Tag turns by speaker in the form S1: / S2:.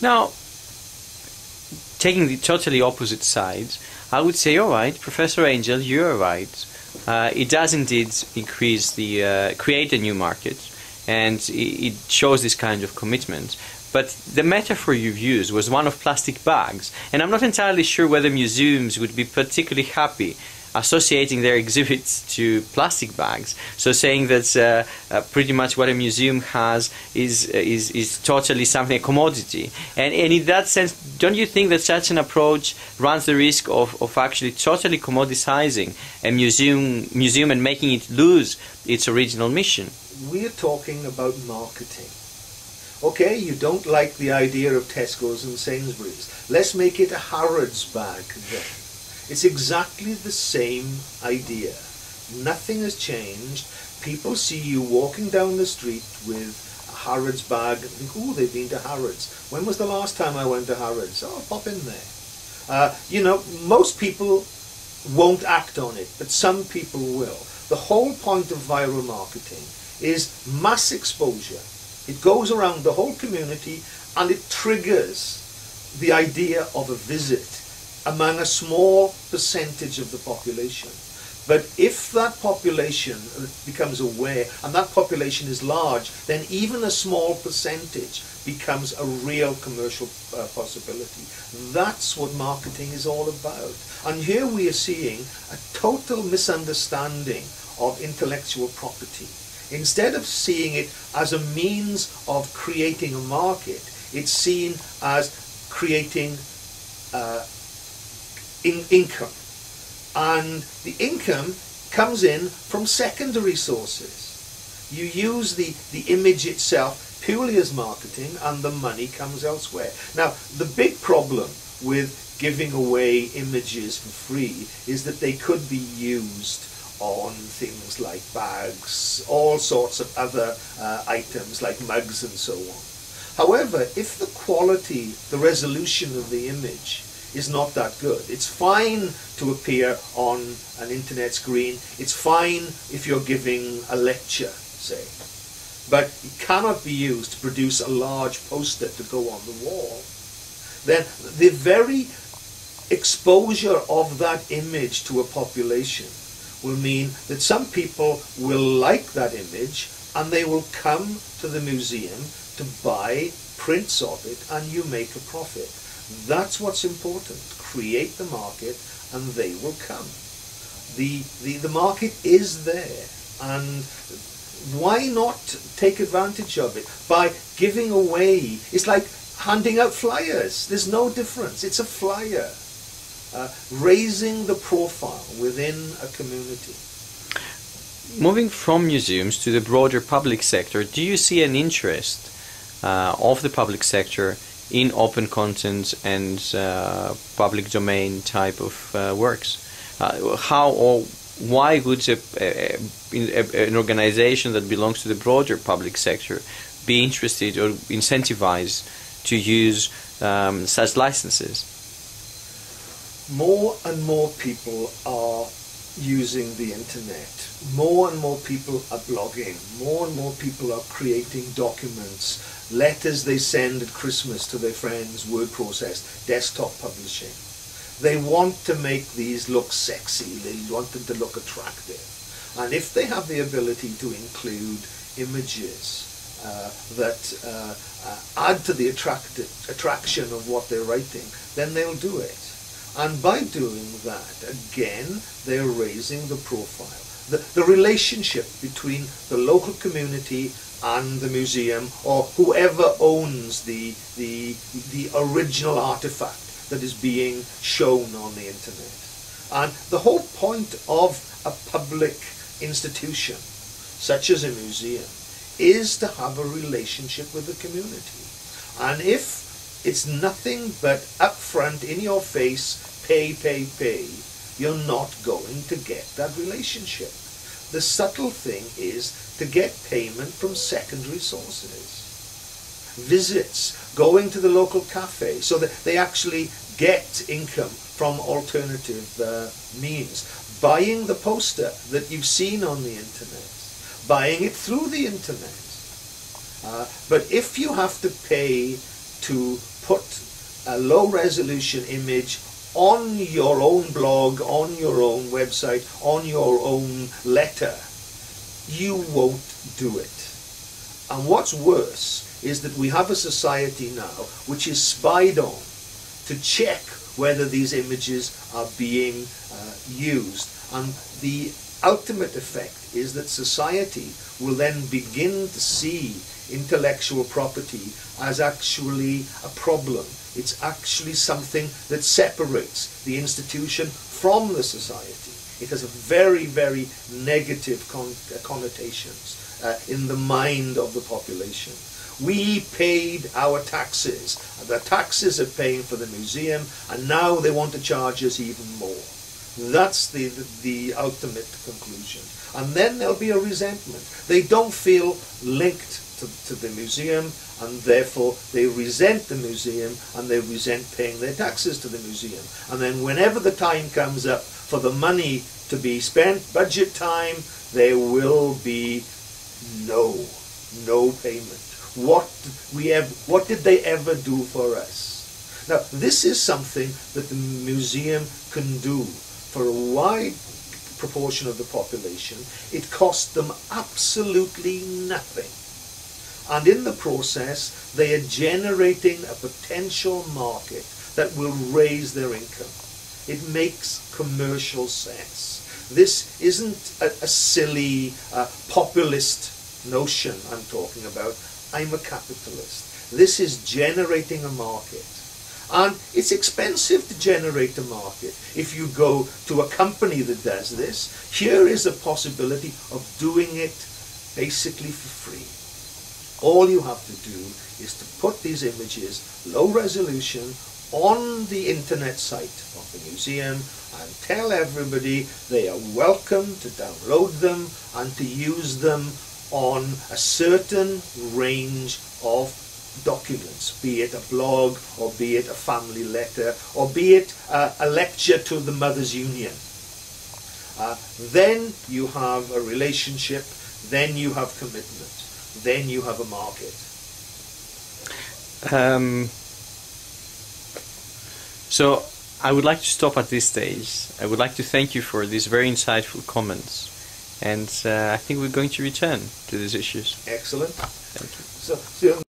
S1: Now, taking the totally opposite sides, I would say, all right, Professor Angell, you're right. It does indeed increase the create a new market, and it shows this kind of commitment. But the metaphor you've used was one of plastic bags, and I'm not entirely sure whether museums would be particularly happy associating their exhibits to plastic bags. So saying that pretty much what a museum has is totally something, a commodity. And in that sense, don't you think that such an approach runs the risk of actually totally commoditizing a museum and making it lose its original mission?
S2: We're talking about marketing. Okay, you don't like the idea of Tesco's and Sainsbury's. Let's make it a Harrods bag then. It's exactly the same idea. Nothing has changed. People see you walking down the street with a Harrods bag and think, oh, they've been to Harrods. When was the last time I went to Harrods? Oh, pop in there. You know, most people won't act on it, but some people will. The whole point of viral marketing is mass exposure. It goes around the whole community and it triggers the idea of a visit among a small percentage of the population. But if that population becomes aware, and that population is large, then even a small percentage becomes a real commercial possibility. That's what marketing is all about. And here we are seeing a total misunderstanding of intellectual property. Instead of seeing it as a means of creating a market, it's seen as creating income. And the income comes in from secondary sources. You use the image itself purely as marketing and the money comes elsewhere. Now, the big problem with giving away images for free is that they could be used on things like bags, all sorts of other items like mugs and so on. However, if the quality, the resolution of the image is not that good, it's fine to appear on an internet screen, it's fine if you're giving a lecture, say, but it cannot be used to produce a large poster to go on the wall. Then the very exposure of that image to a population will mean that some people will like that image and they will come to the museum to buy prints of it and you make a profit. That's what's important. Create the market and they will come. The market is there, and why not take advantage of it by giving away? It's like handing out flyers. There's no difference. It's a flyer. Raising the profile within a community.
S1: Moving from museums to the broader public sector, do you see an interest of the public sector in open content and public domain type of works? How or why would an organization that belongs to the broader public sector be interested or incentivized to use such licenses?
S2: More and more people are using the internet. More and more people are blogging. More and more people are creating documents, letters they send at Christmas to their friends, word processed, desktop publishing. They want to make these look sexy. They want them to look attractive. And if they have the ability to include images that add to the attraction of what they're writing, then they'll do it. And by doing that, again, they're raising the profile. The relationship between the local community and the museum, or whoever owns the original artifact that is being shown on the internet. And the whole point of a public institution, such as a museum, is to have a relationship with the community. And if it's nothing but upfront, in your face, pay, you're not going to get that relationship. The subtle thing is to get payment from secondary sources. Visits, going to the local cafe, so that they actually get income from alternative means. Buying the poster that you've seen on the internet. Buying it through the internet. But if you have to pay to put a low-resolution image on your own blog, on your own website, on your own letter, you won't do it. And what's worse is that we have a society now which is spied on to check whether these images are being used. And the ultimate effect is that society will then begin to see intellectual property as actually a problem. It's actually something that separates the institution from the society. It has a very, very negative connotations in the mind of the population. We paid our taxes, and the taxes are paying for the museum, and now they want to charge us even more. That's the ultimate conclusion. And then there'll be a resentment. They don't feel linked to the museum, and therefore they resent the museum, and they resent paying their taxes to the museum. And then whenever the time comes up for the money to be spent, budget time, there will be no payment. What did they ever do for us? Now, this is something that the museum can do for a wide proportion of the population. It costs them absolutely nothing. And in the process, they are generating a potential market that will raise their income. It makes commercial sense. This isn't a silly populist notion I'm talking about. I'm a capitalist. This is generating a market. And it's expensive to generate a market. If you go to a company that does this, here is a possibility of doing it basically for free. All you have to do is to put these images, low resolution, on the internet site of the museum and tell everybody they are welcome to download them and to use them on a certain range of documents, be it a blog, or be it a family letter, or be it a lecture to the Mothers' Union. Then you have a relationship, then you have commitment, then you have a market.
S1: So I would like to stop at this stage. I would like to thank you for these very insightful comments. And I think we're going to return to these issues.
S2: Excellent.
S1: Thank you.
S2: So